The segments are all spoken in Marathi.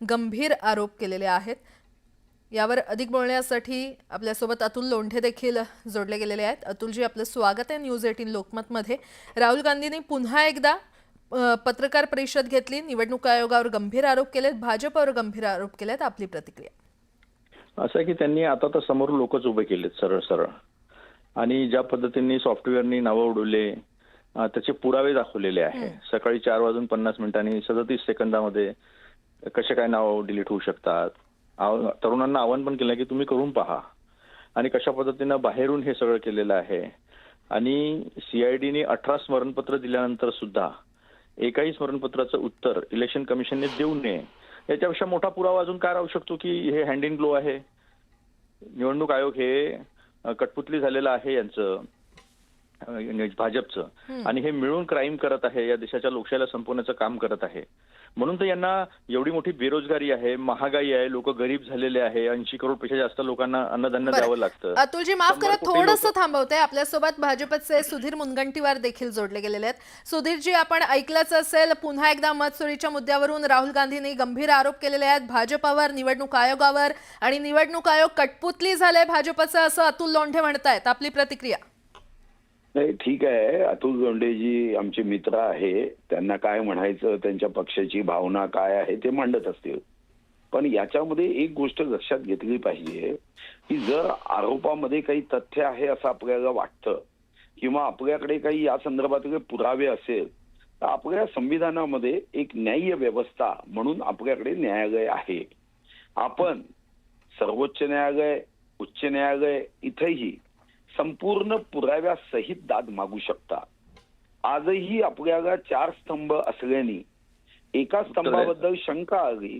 गंभीर आरोप केलेले आहेत। यावर अधिक बोलण्यासाठी आपल्यासोबत अतुल लोंढे देखील जोडले गेलेले आहेत। अतुलजी, आपलं स्वागत आहे न्यूज 18 लोकमतमध्ये। राहुल गांधींनी पुन्हा एकदा पत्रकार परिषद घेतली, निवडणूक आयोगावर गंभीर आरोप केलेत, भाजपवर गंभीर आरोप केलेत, आपली प्रतिक्रिया? असं की त्यांनी आता तर समोर लोकच उभे केलेत सरळ सरळ, आणि ज्या पद्धतीने सॉफ्टवेअरनी नावं उडवले त्याचे पुरावे दाखवलेले आहे। सकाळी 4:50 37 सेकंदामध्ये कसे काय नाव डिलीट होऊ शकतात। तरुणांना आवाहन पण केलं की तुम्ही करून पहा, आणि कशा पद्धतीने बाहेरून हे सगळं केलेलं आहे। आणि सीआयडीने 18 स्मरणपत्र दिल्यानंतर सुद्धा एकाही स्मरणपत्राचं उत्तर इलेक्शन कमिशनने देऊ नये, याच्यापेक्षा मोठा पुरावा अजून काय राहू शकतो की हे हँड इन ग्लो आहे। निवडणूक आयोग हे कठपुतली झालेलं आहे यांचं, भाजपचं, आणि हे मिळून क्राईम करत आहे, या देशाच्या लोकशाहीला संपवण्याचं काम करत आहे। म्हणून तर यांना एवढी मोठी बेरोजगारी आहे, महागाई आहे, लोक गरीब झालेले आहे, 80 करोडपेक्षा जास्त लोकांना अन्नधान्य द्यावं लागतं। अतुलजी, माफ करा, थोडंसं थांबवते। आपल्यासोबत भाजपचे सुधीर मुनगंटीवार देखील जोडले गेलेले आहेत। सुधीरजी, आपण ऐकलंच असेल, पुन्हा एकदा मत चोरीच्या मुद्द्यावरून राहुल गांधींनी गंभीर आरोप केलेले आहेत भाजपवर, निवडणूक आयोगावर, आणि निवडणूक आयोग कठपुतली झाले भाजपचं, असं अतुल लोंढे म्हणतायत। आपली प्रतिक्रिया? नाही, ठीक आहे, अतुल लोंढेजी आमचे मित्र आहे, त्यांना काय म्हणायचं, त्यांच्या पक्षाची भावना काय आहे ते मांडत असतील। पण याच्यामध्ये एक गोष्ट लक्षात घेतली पाहिजे की जर आरोपामध्ये काही तथ्य आहे असं आपल्याला वाटतं किंवा आपल्याकडे काही या संदर्भातले पुरावे असेल तर आपल्या संविधानामध्ये एक न्याय्य व्यवस्था म्हणून आपल्याकडे न्यायालय आहे। आपण सर्वोच्च न्यायालय, उच्च न्यायालय इथेही संपूर्ण पुराव्यासहित दाद मागू शकता। आजही आपल्याला 4 स्तंभ असल्याने एका स्तंभाबद्दल शंका आली,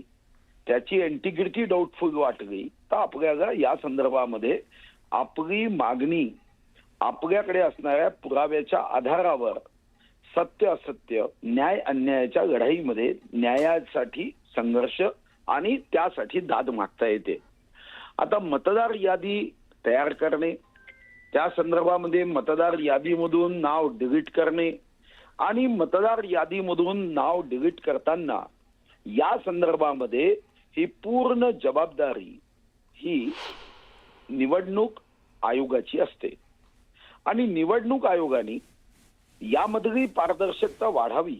त्याची इंटिग्रिटी डाऊटफुल वाटली, तर आपल्याला या संदर्भामध्ये आपली मागणी आपल्याकडे असणाऱ्या पुराव्याच्या आधारावर सत्य असत्य, न्याय अन्यायाच्या लढाईमध्ये न्यायासाठी संघर्ष आणि त्यासाठी दाद मागता येते। आता मतदार यादी तयार करणे, त्या संदर्भामध्ये मतदार यादीमधून नाव डिलीट करणे आणि मतदार यादीमधून नाव डिलीट करताना या संदर्भामध्ये ही पूर्ण जबाबदारी ही निवडणूक आयोगाची असते, आणि निवडणूक आयोगाने यामधली पारदर्शकता वाढावी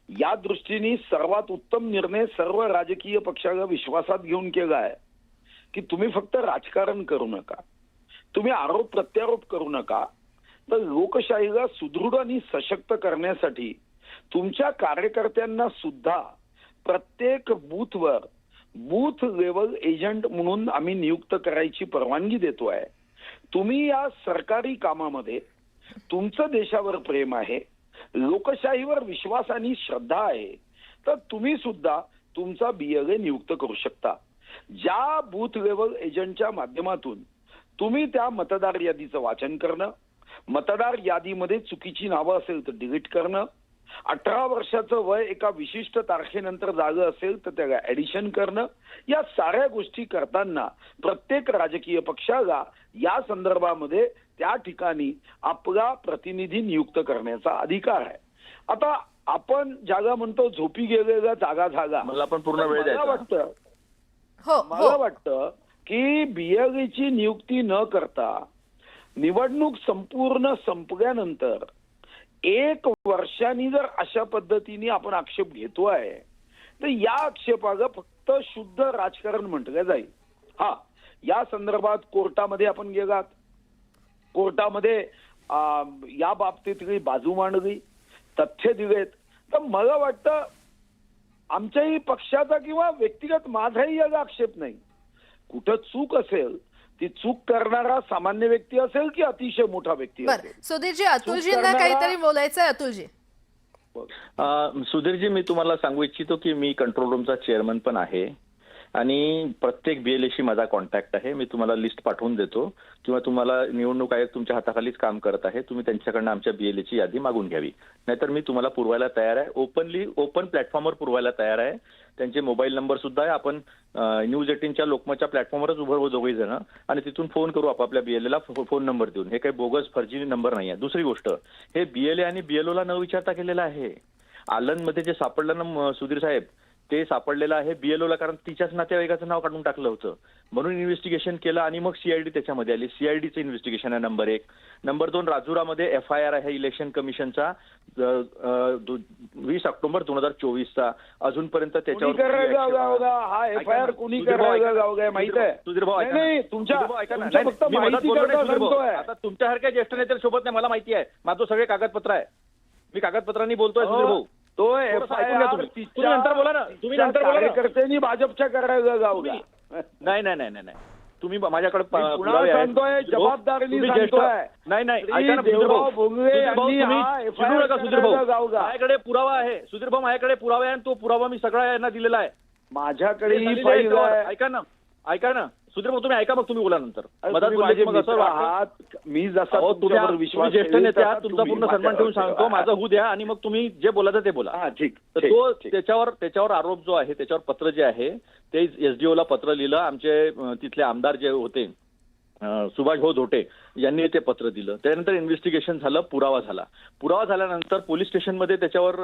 या दृष्टीने सर्वात उत्तम निर्णय सर्व राजकीय पक्षाला विश्वासात घेऊन केला आहे की तुम्ही फक्त राजकारण करू नका, तुम्ही आरोप प्रत्यारोप करू नका, तर लोकशाहीला सुदृढ आणि सशक्त करण्यासाठी तुमच्या कार्यकर्त्यांना सुद्धा प्रत्येक बूथवर बूथ लेवल एजंट म्हणून आम्ही नियुक्त करायची परवानगी देतोय। तुम्ही या सरकारी कामामध्ये तुमचं देशावर प्रेम आहे, लोकशाहीवर विश्वास आणि श्रद्धा आहे, तर तुम्ही सुद्धा तुमचा BLA नियुक्त करू शकता। ज्या बूथ लेवल एजंटच्या माध्यमातून तुम्ही त्या मतदार यादीचं वाचन करणं, मतदार यादीमध्ये चुकीची नावं असेल तर डिलीट करणं, 18 वर्षाचं वय एका विशिष्ट तारखेनंतर झालं असेल तर त्याला ऍडिशन करणं, या साऱ्या गोष्टी करताना प्रत्येक राजकीय पक्षाला या संदर्भामध्ये त्या ठिकाणी आपला प्रतिनिधी नियुक्त करण्याचा अधिकार आहे। आता आपण ज्याला म्हणतो झोपी गेलेला जागा झाला, मला पण पूर्ण वेळ द्यायचा। मला वाटतं की BLA ची नियुक्ती न करता निवडणूक संपूर्ण संपल्यानंतर 1 वर्षांनी जर अशा पद्धतीने आपण आक्षेप घेतोय तर या आक्षेपाला फक्त शुद्ध राजकारण म्हटलं जाईल। हा, या संदर्भात कोर्टामध्ये आपण गेलात, कोर्टामध्ये या बाबतीतली बाजू मांडली, तथ्य दिलेत, तर मला वाटतं आमच्याही पक्षाचा किंवा व्यक्तिगत माझाही याला आक्षेप नाही। कुठं चूक असेल, ती चूक करणारा सामान्य व्यक्ती असेल की अतिशय मोठा व्यक्ती असेल। सुधीरजी, अतुलजींना काहीतरी बोलायचंय। अतुलजी? सुधीरजी, मी तुम्हाला सांगू इच्छितो की मी कंट्रोल रूमचा चेअरमन पण आहे, आणि प्रत्येक BLAशी माझा कॉन्टॅक्ट आहे। मी तुम्हाला लिस्ट पाठवून देतो, किंवा तुम्हाला निवडणूक आयोग तुमच्या हाताखालीच काम करत आहे, तुम्ही त्यांच्याकडनं आमच्या BLAची यादी मागून घ्यावी, नाहीतर मी तुम्हाला पुरवायला तयार आहे। ओपन प्लॅटफॉर्मवर पुरवायला तयार आहे। त्यांचे मोबाईल नंबर सुद्धा आहे, आपण न्यूज 18च्या लोकमतच्या प्लॅटफॉर्मवरच उभं दोघे जण, आणि तिथून फोन करू आपापल्या BLAला फोन नंबर देऊन। हे काही बोगस फर्जी नंबर नाही आहे। दुसरी गोष्ट, हे BLA आणि BLOला न विचारता केलेलं आहे। आलनमध्ये जे सापडलं ना सुधीर साहेब, ते सापडलेलं आहे BLOला, कारण तिच्याच नातेवाईकाचं नाव काढून टाकलं होतं. म्हणून इन्व्हेस्टिगेशन केलं आणि मग CID त्याच्यामध्ये आली. CIDचं इन्व्हेस्टिगेशन आहे नंबर 1. नंबर 2, राजुरामध्ये FIR आहे इलेक्शन कमिशनचा 20 ऑक्टोबर 2024चा. अजूनपर्यंत त्याच्यावर हा FIR कोणी करायला माहित आहे? सुधीर भाऊ ऐका नाही, ना. तुमच्या सुधीर भाऊ ऐका ना. तुमच्या नाही, फक्त मी मदत माहिती बोललो नाही, करता सुधीर भाऊ. सांगतोय. आता तुमच्यासारख्या ज्येष्ठ नेत्यांसोबत नाही, मला माहिती आहे. माझं सगळे कागदपत्र आहे. मी कागदपत्रांनी बोलतोय सुधीर भाऊ. तो थोडंसं ऐकून घ्या तुम्ही. तुम्ही नंतर बोला ना. तुम्ही नंतर बोला ना. कार्यकर्त्यांनी भाजपच्या करायला जाऊ द्या. नाही नाही नाही नाही तुम्ही माझ्याकडे पुन्हा पुरावे आहेत. सांगतोय, जबाबदारीने तुम्ही ज्येष्ठ- सांगतोय. नाही नाही श्री ऐका ना सुधीर देवराव भाऊ. भोंगळे सुधीर भाऊ, यांनी तुम्ही हा चिडू FIR नका सुधीर भाऊ. करायला जाऊ का? माझ्याकडे पुरावा आहे सुधीर भाऊ. माझ्याकडे पुरावा आहे आणि तो पुरावा मी सगळा यांना दिलेला आहे. माझ्याकडे ही झालेली फाईल आहे. आहे. ऐका ना सुधीर भाऊ, तुम्ही ऐका, मग तुम्ही बोला नंतर. मदत तुम्ही बोलले माझे की मग असं मित्र वाटतं. आहात. मी जसा अहो, तुमच्यावर तुम्ही विश्वास ज्येष्ठ ठेवेल, नेते आहात, तसा तुमचा तुम्ही पूर्ण सन्मान ठेवून माझ्यावर सांगतो. ठेवा. माझा होऊ द्या आणि मग तुम्ही जे बोलायचं ते बोला. हा, ठीक तर ठीक, तो ठीक. त्याच्यावर आरोप जो आहे, त्याच्यावर पत्र जे आहे ते SDOला पत्र लिहिलं. आमचे तिथले आमदार जे होते सुभाष भाऊ धोटे यांनी ते पत्र दिलं. त्यानंतर इन्व्हेस्टिगेशन झालं, पुरावा झाल्यानंतर पोलीस स्टेशनमध्ये त्याच्यावर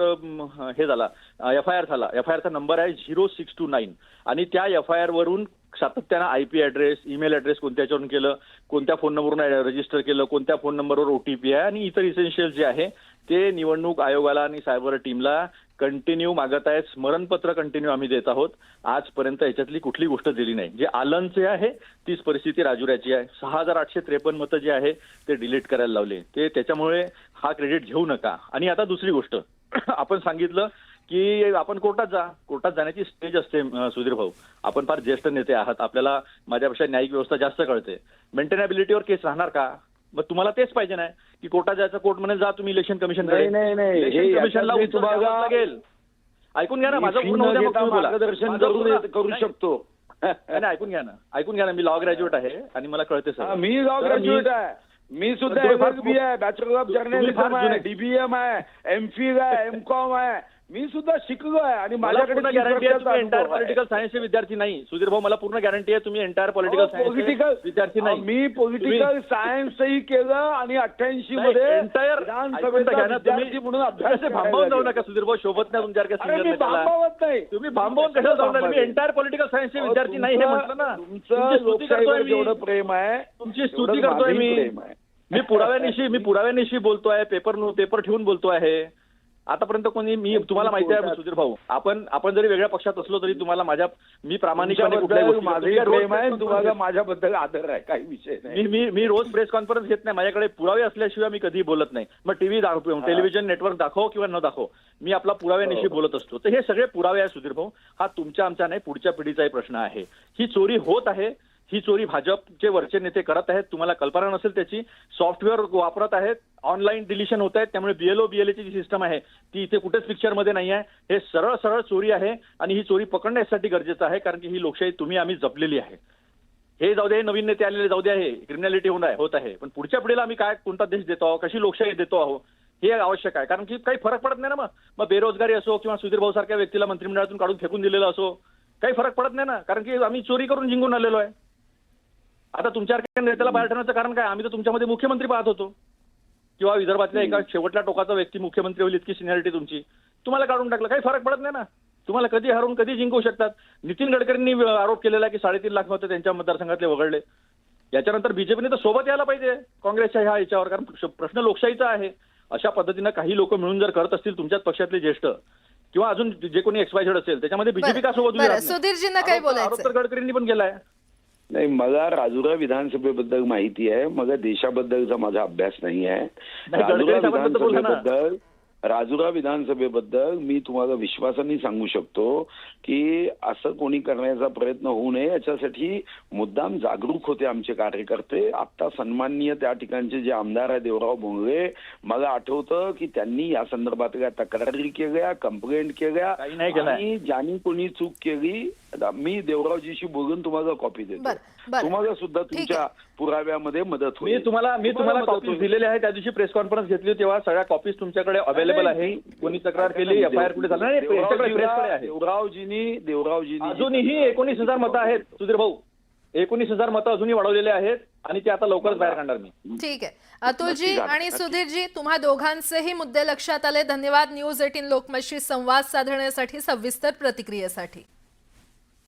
हे झाला, FIR झाला. FIRचा नंबर आहे 0629 आणि त्या FIR वरून सातत्यानं IP ऍड्रेस, ईमेल ऍड्रेस कोणत्या याच्यावरून केलं, कोणत्या फोन नंबरवरून रजिस्टर केलं, कोणत्या फोन नंबरवर OTP आहे आणि इतर इसेन्शियल जे आहे ते निवडणूक आयोगाला आणि सायबर टीमला कंटिन्यू मागत आहेत. स्मरणपत्र कंटिन्यू आम्ही देत आहोत. आजपर्यंत याच्यातली कुठली गोष्ट दिली नाही. जे आलनचे आहे तीच परिस्थिती राजुऱ्याची आहे. 6853 मतं जे आहे ते डिलीट करायला लावले. ते त्याच्यामुळे हा क्रेडिट घेऊ नका. आणि आता दुसरी गोष्ट आपण सांगितलं की आपण कोर्टात जाण्याची स्टेज असते. सुधीर भाऊ, आपण फार ज्येष्ठ नेते आहात, आपल्याला माझ्यापेक्षा न्यायिक व्यवस्था जास्त कळते. मेंटेनॅबिलिटीवर केस राहणार का? मग तुम्हाला तेच पाहिजे नाही की कोर्टात जायचं, कोर्ट म्हणे जा तुम्ही इलेक्शन कमिशन नाही. इलेक्शन कमिशनला हे उत्तर तुम्हाला द्यावंच लागेल. ऐकून घ्या ना, माझं पूर्ण होऊ द्या, मग तुम्ही बोला. मार्गदर्शन माझं पूर्ण- करू नाही, शकतो. नाही, ऐकून घ्या ना. मी लॉ ग्रॅज्युएट आहे आणि मला कळते हा, सर. मी लॉ ग्रॅज्युएट आहे. मी सुद्धा तुम्ही फार- LLB आहे, बॅचलर ऑफ जर्नलिझम आहे, DBM आहे, MPhil आहे, MCOM आहे. मी सुद्धा शिकलो आहे आणि माझ्याकडे पूर्ण 30 गॅरंटी आहे वर्षाचा तुम्ही एंटायर अनुभव आहे. पॉलिटिकल सायन्सचे विद्यार्थी नाही. सुधीर भाऊ, मला पूर्ण गॅरंटी आहे तुम्ही एंटायर पॉलिटिकल सायन्स विद्यार्थी नाही. मी पॉलिटिकल सायन्सही केलं आणि 88 मध्ये एंटायर विधानसभेचा विद्यार्थी म्हणून अभ्यास भांबवून जाऊ करायला नका सुधीर भाऊ. शोभत नाही तुमच्यासारख्या अरे, सिनियर मी नेत्याला. भांबवत नाही. तुम्ही भांबवून कशाला जाऊ नका? मी एंटायर पॉलिटिकल सायन्सचे विद्यार्थी नाही हे म्हटलं ना. तुमचं लोकशाहीवर जेवढं प्रेम आहे तुमची स्तुती तेवढं करतोय माझंही मी. प्रेम आहे. मी पुराव्यानिशी बोलतोय. पेपर ठेवून बोलतो आहे. आतापर्यंत कोणी, मी तुम्हाला माहिती आहे सुधीर भाऊ, आपण जरी वेगळ्या पक्षात असलो तरी तुम्हाला मी प्रामाणिकपणे कुठल्याही गोष्टी- माझंही प्रेम आहे, तुम्हाला माझ्याबद्दल आदर आहे, काही विषय नाही. मी रोज प्रेस कॉन्फरन्स घेत नाही. माझ्याकडे पुरावे असल्याशिवाय मी कधीही बोलत नाही. मग टेलिव्हिजन नेटवर्क दाखव किंवा न दाखव, मी आपला पुराव्यानिशी बोलत असतो. तर हे सगळे पुरावे आहे सुधीर भाऊ. हा तुमच्या आमच्या नाही, पुढच्या पिढीचाही प्रश्न आहे. ही चोरी होत आहे. ही चोरी भाजपचे वरचे नेते करत आहेत. तुम्हाला कल्पना नसेल त्याची. सॉफ्टवेअर वापरत आहेत, ऑनलाईन डिलिशन होत आहेत. त्यामुळे BLOची जी सिस्टम आहे ती इथे कुठेच पिक्चरमध्ये नाही आहे. हे सरळ चोरी आहे आणि ही चोरी पकडण्यासाठी गरजेचं आहे, कारण की ही लोकशाही तुम्ही आम्ही जपलेली आहे. हे जाऊ दे, नवीन नेते आलेले जाऊ दे, हे क्रिमिनॅलिटी होत आहे. पण पुढच्या पिढीला आम्ही कोणता देश देतो आहोत, कशी लोकशाही देतो आहोत, हे आवश्यक आहे. कारण की काही फरक पडत नाही ना. मग बेरोजगारी असो किंवा सुधीर भाऊ सारख्या व्यक्तीला मंत्रिमंडळातून काढून फेकून दिलेलं असो, काही फरक पडत नाही ना. कारण की आम्ही चोरी करून जिंकून आलेलो आहे. आता तुमच्या नेत्याला बाहेर ठेवण्याचं कारण काय? आम्ही तर तुमच्यामध्ये मुख्यमंत्री पाहत होतो, किंवा विदर्भातल्या एका शेवटल्या टोकाचा व्यक्ती मुख्यमंत्री होईल इतकी सिनियरिटी तुमची. तुम्हाला काढून टाकलं, काही फरक पडत नाही ना. तुम्हाला कधी हरवून कधी जिंकू शकतात. नितीन गडकरींनी आरोप केलेला की 3.5 लाख मतं त्यांच्या मतदारसंघातले वगळले. याच्यानंतर बीजेपीने तर सोबत यायला पाहिजे काँग्रेसच्या ह्या याच्यावर, कारण प्रश्न लोकशाहीचा आहे. अशा पद्धतीनं काही लोक मिळून जर करत असतील तुमच्याच पक्षातले ज्येष्ठ किंवा अजून जे कोणी XYZ असेल, त्याच्यामध्ये बीजेपी का सोबत उभी राहत नाही? सुधीरजींना काय आरोप बोलायचं? तर गडकरींनी पण केलाय. नाही, मला राजुरा विधानसभेबद्दल माहिती आहे. मला देशाबद्दलचा माझा अभ्यास नाही आहे. राजुरा विधानसभेबद्दल मी तुम्हाला विश्वासाने सांगू शकतो की असं कोणी करण्याचा प्रयत्न होऊ नये याच्यासाठी मुद्दाम जागरूक होते आमचे कार्यकर्ते. आता सन्माननीय त्या ठिकाणचे जे आमदार आहे देवराव भोंगळे, मला आठवतं की त्यांनी या संदर्भातल्या तक्रारी केल्या, कंप्लेंट केल्या आणि ज्यांनी कोणी चूक केली मी देवरावजीशी बोलून तुम्हाला कॉपी देतो. तुम्हाला सुद्धा तुमच्या पुराव्यामध्ये मदत होईल. मी तुम्हाला कॉपीज दिलेले आहे. त्या दिवशी प्रेस कॉन्फरन्स घेतली तेव्हा सगळ्या कॉपीज तुमच्याकडे अवेलेबल आहे. कोणी तक्रार केली, FIR कुठे झाला नाही, प्रेसकडे आहे. देवरावजींनी अजूनही 19,000 मतं आहेत सुधीर भाऊ. 19,000 मतं अजूनही वाढवलेले आहेत आणि ते आता लवकरच बाहेर काढणार मी. ठीक आहे. अतुलजी नक्की, आणि नक्की. सुधीरजी, तुम्हा दोघांचेही मुद्दे लक्षात आले. धन्यवाद न्यूज 18 लोकमतशी संवाद साधण्यासाठी, सविस्तर प्रतिक्रियेसाठी.